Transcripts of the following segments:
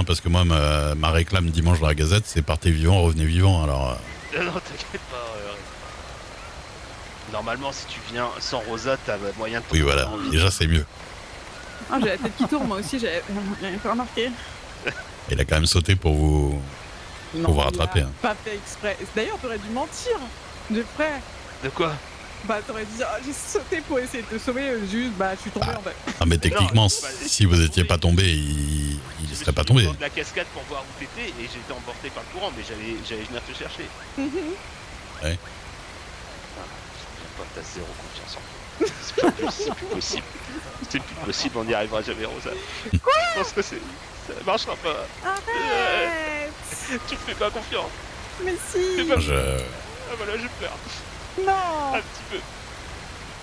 hein, parce que moi, ma réclame dimanche dans la Gazette, c'est partez vivant, revenez vivant. Alors, Non, t'inquiète pas. Normalement, si tu viens sans Rosa, t'as moyen de... oui, voilà. Déjà, c'est mieux. Ah, j'ai la tête qui tourne, moi aussi, j'avais pas remarqué. Il a quand même sauté pour vous rattraper. il a Hein. pas fait exprès. D'ailleurs, t'aurais dû mentir. J'ai fait. De quoi? Bah, t'aurais dit, oh, j'ai sauté pour essayer de te sauver, juste, bah, je suis tombé en fait. Ah, mais techniquement, Non, si vous étiez pas tombé, il serait pas tombé. Je suis de la cascade pour voir où t'étais et j'ai été emporté par le courant, mais j'allais venir te chercher. Ouais. T'as zéro confiance en toi. C'est plus possible. C'est plus possible, on n'y arrivera jamais, Rosa. Quoi? Je pense que ça marchera pas. Arrête. Tu me fais pas confiance. Mais si. Ah voilà, je pleure. Non. Un petit peu.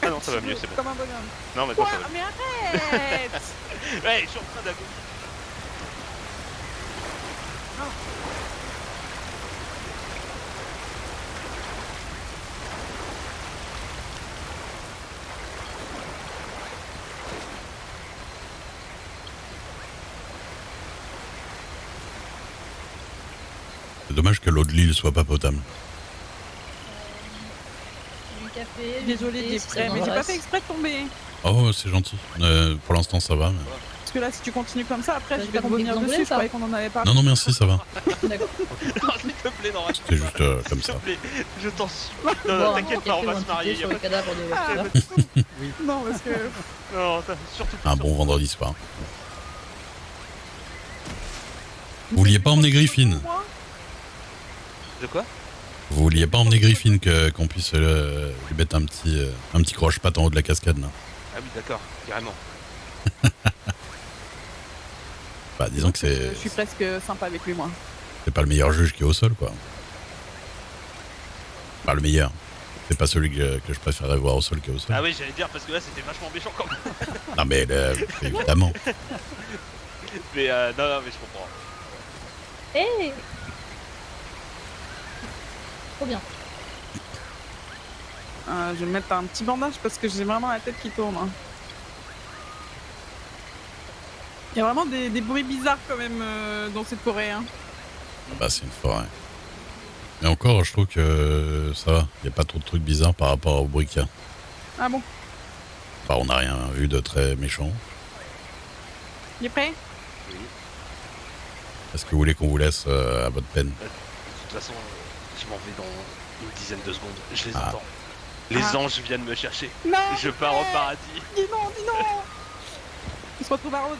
Ah non, ça va mieux, c'est bon. Comme un bonhomme. Non, maintenant Quoi? ça va mieux. Mais arrête. Ouais, je suis en train d'agonir. C'est dommage que l'eau de l'île soit pas potable. Du café. Désolée, du thé, des si prêts, ça mais vous j'ai pas intéresse. fait exprès de tomber. Oh, c'est gentil. Pour l'instant, ça va. Mais... Parce que là, si tu continues comme ça, après, T'as je vais pas compris revenir que dessus. l'anglais, Je ça croyais qu'on en avait pas. Non, merci, ça va. D'accord. Non, s'il te plaît, non, C'était juste comme s'il te ça. plaît, je t'en supplie. Bon, Non, t'inquiète pas, on va un se marier. sur le cadavre de Ah, Walter. bah, non, parce que. Non, surtout pas. Un bon vendredi soir. Vous vouliez pas emmener Griffin? De quoi? Vous vouliez pas emmener Griffin qu'on puisse lui mettre un petit croche-patte en haut de la cascade là? Ah oui, d'accord, carrément. Bah disons que Je suis presque sympa avec lui, moi. c'est pas le meilleur juge qui est au sol quoi. Pas le meilleur. C'est pas celui que je préférerais voir au sol qui est au sol. Ah oui, j'allais dire, parce que là, c'était vachement méchant quand même. Non mais évidemment. Mais non, mais je comprends. Hé Trop bien. Je vais mettre un petit bandage parce que j'ai vraiment la tête qui tourne. Hein. Il y a vraiment des bruits bizarres quand même dans cette forêt. Hein. Bah c'est une forêt. Mais encore, je trouve que ça va. Il n'y a pas trop de trucs bizarres par rapport au bruit qu'il y a. Ah bon? Enfin, on n'a rien vu de très méchant. Il est prêt? Oui. Est-ce que vous voulez qu'on vous laisse à votre peine? De toute façon, je m'en vais dans une dizaine de secondes. Je les Ah. entends. Les anges viennent me chercher. Non! Je pars au paradis. Dis non, dis non! On se retrouve à Rhodes.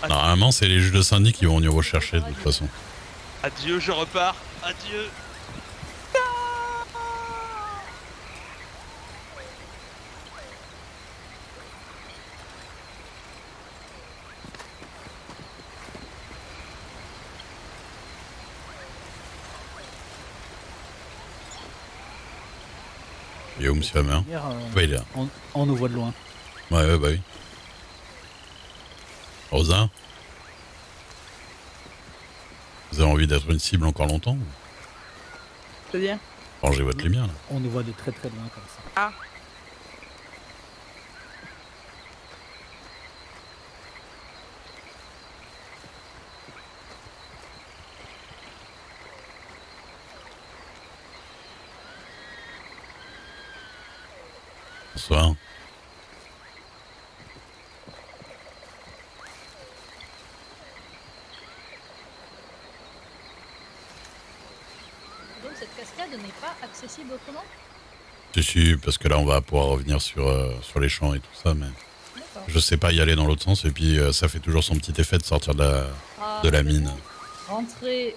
Normalement, c'est les juges de syndic qui vont venir vous chercher de toute façon. Adieu, je repars. Adieu. Et où monsieur Hammer? Ouais, il est là. On nous voit de loin. Ouais, bah oui. Rosa? Vous avez envie d'être une cible encore longtemps? C'est-à-dire? Rangez votre lumière là. On nous voit de très très loin comme ça. Ah! Bonsoir. Donc cette cascade n'est pas accessible autrement? Si, parce que là on va pouvoir revenir sur les champs et tout ça, mais D'accord. je sais pas y aller dans l'autre sens et puis ça fait toujours son petit effet de sortir de la mine. Rentrer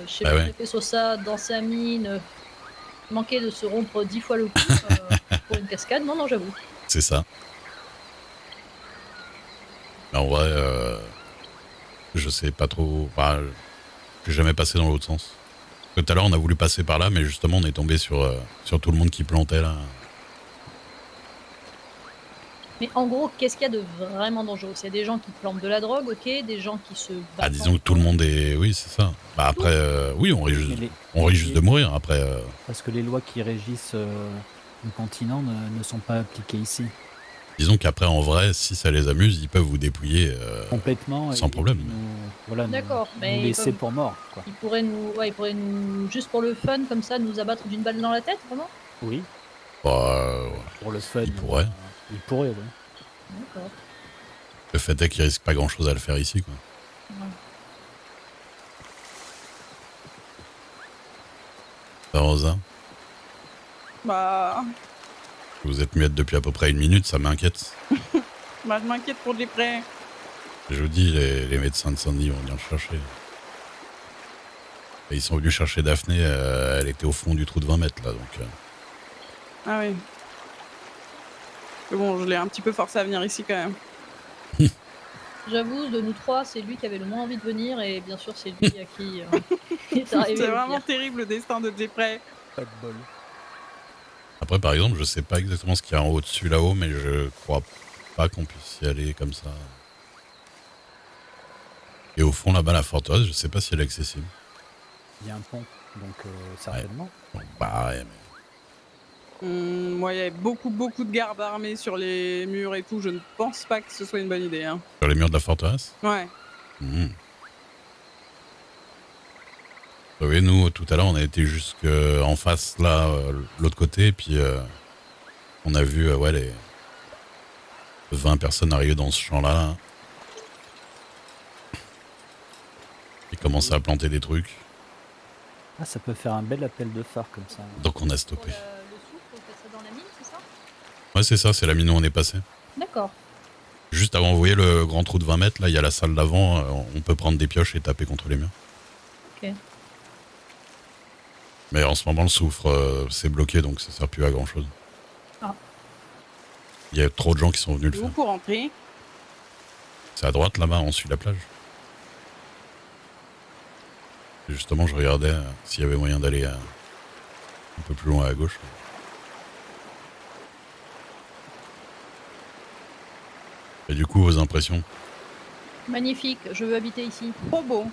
chez Bah le ouais. préfet Sosa dans sa mine, manquer de se rompre 10 fois le cou pour une cascade, non, j'avoue. C'est ça. Mais en vrai, je sais pas trop. Enfin, je suis jamais passé dans l'autre sens. Tout à l'heure, on a voulu passer par là, mais justement, on est tombé sur tout le monde qui plantait là. Mais en gros, qu'est-ce qu'il y a de vraiment dangereux? C'est des gens qui plantent de la drogue, ok, des gens qui se battent. Ah, disons que tout le monde est. Oui, c'est ça. Bah après, oui, on risque juste de mourir après. Parce que les lois qui régissent le continent ne sont pas appliquées ici. Disons qu'après, en vrai, si ça les amuse, ils peuvent vous dépouiller. Complètement. Sans et problème. Voilà, D'accord, nous mais laisser comme- pour mort, quoi. Il pourrait nous, juste pour le fun, comme ça, nous abattre d'une balle dans la tête, vraiment? Oui, Bah, pour le fun. Il pourrait. Il pourrait, oui. D'accord. le fait est qu'ils risquent pas grand-chose à le faire ici, quoi. Ouais. Ça, Rosa, Bah, vous êtes muette depuis à peu près 1 minute, ça m'inquiète. je m'inquiète pour les prêts. Je vous dis, les médecins de Sandy vont venir le chercher. Et ils sont venus chercher Daphné, elle était au fond du trou de 20 mètres, là, donc... Ah oui. Mais bon, je l'ai un petit peu forcé à venir ici quand même. J'avoue, de nous trois, c'est lui qui avait le moins envie de venir, et bien sûr, c'est lui à qui est arrivé C'est le vraiment pire. terrible le destin de Jeffrey. Pas de bol. Après, par exemple, je sais pas exactement ce qu'il y a en haut dessus là-haut, mais je crois pas qu'on puisse y aller comme ça. Et au fond, là-bas, la forteresse, je sais pas si elle est accessible. Il y a un pont, donc certainement. Bon, bah, ouais, mais... Moi, il y avait beaucoup de gardes armés sur les murs et tout. Je ne pense pas que ce soit une bonne idée. Hein. Sur les murs de la forteresse. Ouais. Vous voyez, nous, tout à l'heure, on a été jusqu'en face, là, l'autre côté, et puis on a vu, ouais, les 20 personnes arriver dans ce champ-là. Ils commençaient à planter des trucs, Ah, ça peut faire un bel appel de phare comme ça. donc on a Pour stoppé. le soufre, vous faites ça dans la mine, c'est ça? Ouais, c'est ça, c'est la mine où on est passé. D'accord. Juste avant, vous voyez le grand trou de 20 mètres, là, il y a la salle d'avant, on peut prendre des pioches et taper contre les murs. Ok. Mais en ce moment, le soufre, c'est bloqué, donc ça sert plus à grand-chose. Ah. Il y a trop de gens qui sont venus le Où faire. pour rentrer? C'est à droite, là-bas, on suit la plage. Et justement, je regardais s'il y avait moyen d'aller un peu plus loin à gauche. Et du coup, vos impressions? Magnifique, je veux habiter ici. Trop beau.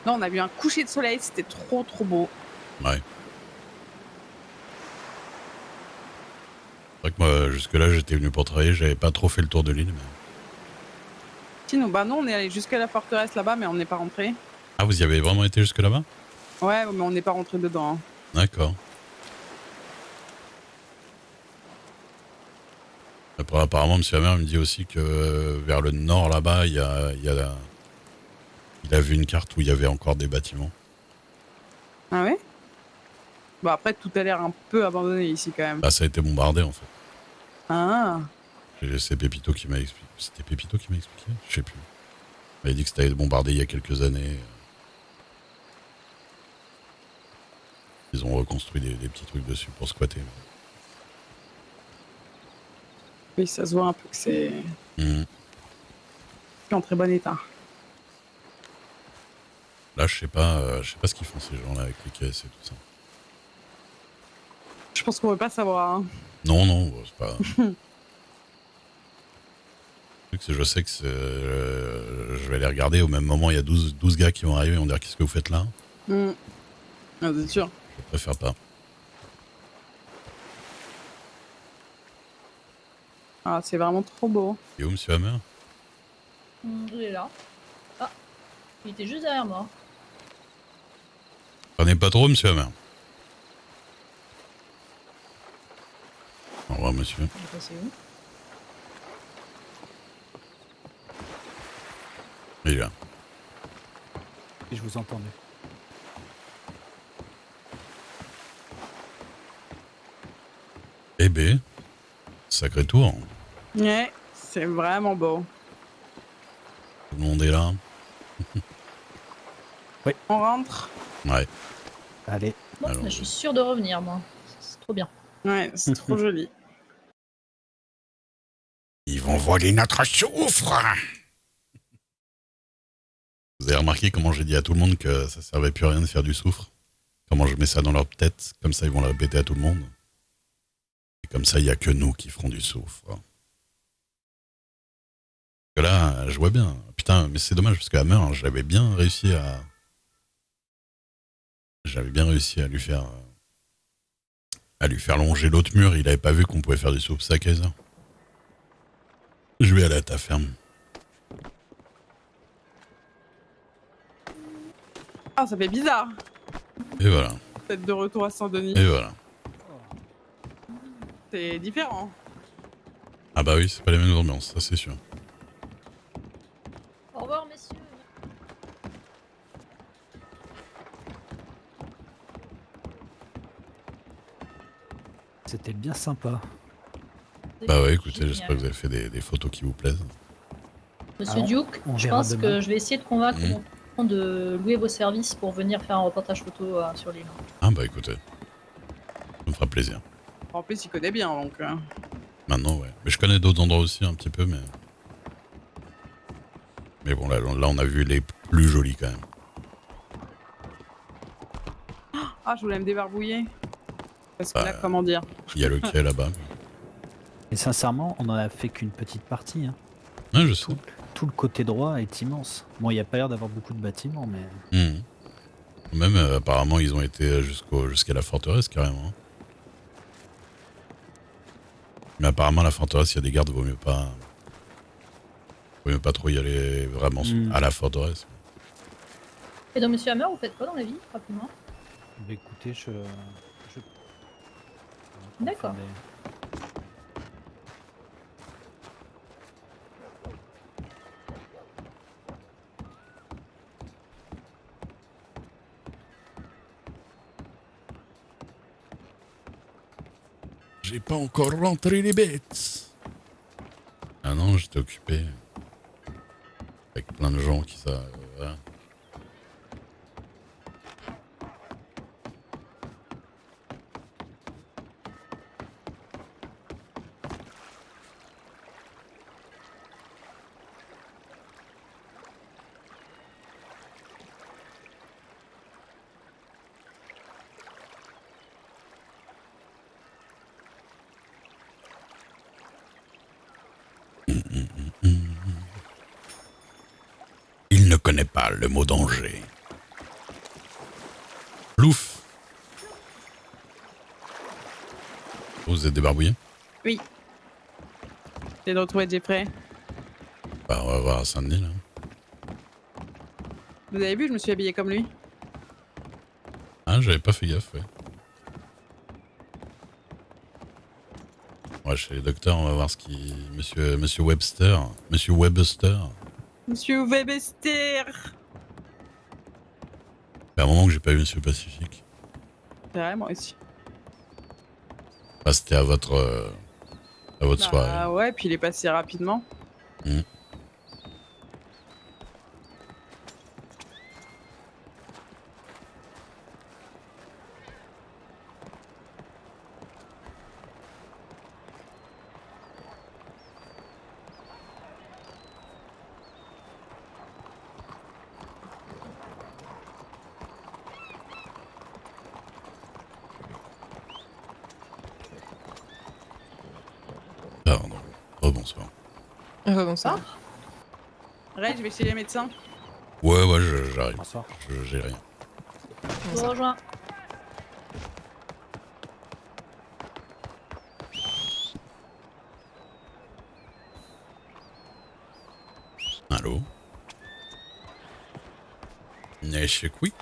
Là, on a vu un coucher de soleil, c'était trop beau. Ouais. C'est vrai que moi, jusque-là, j'étais venu pour travailler, j'avais pas trop fait le tour de l'île. Mais... Sinon, bah non, on est allé jusqu'à la forteresse là-bas, mais on n'est pas rentré. Ah, vous y avez vraiment été jusque là-bas? Ouais, mais on n'est pas rentré dedans. Hein. D'accord. Après, apparemment, M. Hammer me dit aussi que vers le nord, là-bas, il a vu une carte où il y avait encore des bâtiments. Ah ouais? Bah après, tout a l'air un peu abandonné ici quand même. Là, ça a été bombardé, en fait. Ah. C'est Pépito qui m'a expliqué. C'était Pépito qui m'a expliqué? Je sais plus. Il m'a dit que c'était bombardé il y a quelques années. Ils ont reconstruit des petits trucs dessus pour squatter. Oui, ça se voit un peu que c'est Mmh. plus en très bon état. Là, je sais pas ce qu'ils font ces gens-là avec les caisses et tout ça. Je pense qu'on veut pas savoir. Hein. Non, c'est pas... Je sais que je vais aller regarder. Au même moment, il y a 12 gars qui vont arriver. Ils vont dire qu'est-ce que vous faites là? Ah, c'est sûr. Je préfère pas. Ah, c'est vraiment trop beau. Et où, monsieur Hammer? Il est là. Ah, il était juste derrière moi. Prenez pas trop, monsieur Hammer. Au revoir, monsieur. Il est passé où? Il est là. Et je vous entends mieux. Eh ben, sacré tour. Ouais, c'est vraiment beau. Tout le monde est là. On rentre? Ouais. Allez, Bon, Alors, je suis sûre de revenir, moi. C'est trop bien. Ouais, c'est trop joli. Ils vont voler notre soufre. Vous avez remarqué comment j'ai dit à tout le monde que ça servait plus à rien de faire du soufre? Comment je mets ça dans leur tête, comme ça ils vont le répéter à tout le monde. Et comme ça, il n'y a que nous qui ferons du soufre. Parce que là, je vois bien. Putain, mais c'est dommage parce que Hammer, hein, j'avais bien réussi à lui faire longer l'autre mur. Il avait pas vu qu'on pouvait faire du soufre, ça, Kaiser. Je vais aller à ta ferme. Ah, ça fait bizarre. Et voilà. Peut-être de retour à Saint-Denis. Et voilà. C'est différent. Ah bah oui, c'est pas les mêmes ambiances, ça c'est sûr. Au revoir, messieurs. C'était bien sympa. Bah ouais, écoutez, Génial. j'espère que vous avez fait des photos qui vous plaisent. Monsieur Ah, Duke, on je verra pense demain. que je vais essayer de convaincre Mhm. mon patron de louer vos services pour venir faire un reportage photo sur l'île. Ah bah écoutez, ça me fera plaisir. En plus, il connaît bien, donc... Maintenant, ouais. Mais je connais d'autres endroits aussi un petit peu, mais... Mais bon, là on a vu les plus jolis quand même. Ah, je voulais me débarbouiller. Parce que là, Bah. comment dire? Il y a le quai là-bas. Et sincèrement, on en a fait qu'une petite partie. Hein. Ouais, je sais. Tout le côté droit est immense. Bon, il n'y a pas l'air d'avoir beaucoup de bâtiments, mais... Mhm. Même, apparemment, ils ont été jusqu'à la forteresse, carrément. hein. Mais apparemment, la forteresse, il y a des gardes, vaut mieux pas trop y aller vraiment à la forteresse. Et donc, monsieur Hammer, vous faites quoi dans la vie, rapidement? Bah, écoutez, je... D'accord. J'ai pas encore rentré les bêtes. Ah non, j'étais occupé. Avec plein de gens qui ça. Voilà. Il ne connaît pas le mot danger. Plouf. Vous êtes débarbouillé? Oui. J'ai de retrouver Jeffrey. Bah, on va voir à Saint-Denis, là. Vous avez vu, je me suis habillée comme lui. Ah, j'avais pas fait gaffe, ouais. Ouais, chez les docteurs, on va voir ce qui... Monsieur Webster. Monsieur Webster. Monsieur Webster. C'est un moment que j'ai pas vu Monsieur Pacifique. C'est moi aussi. Ah, c'était à votre soirée. Ah ouais, puis il est passé rapidement. Mhm. Pardon. Oh, bonsoir. Bonsoir. Ray, je vais chez les médecins. Ouais, j'arrive. Bonsoir. J'ai rien. Je vous rejoins. Allô? Nesquik.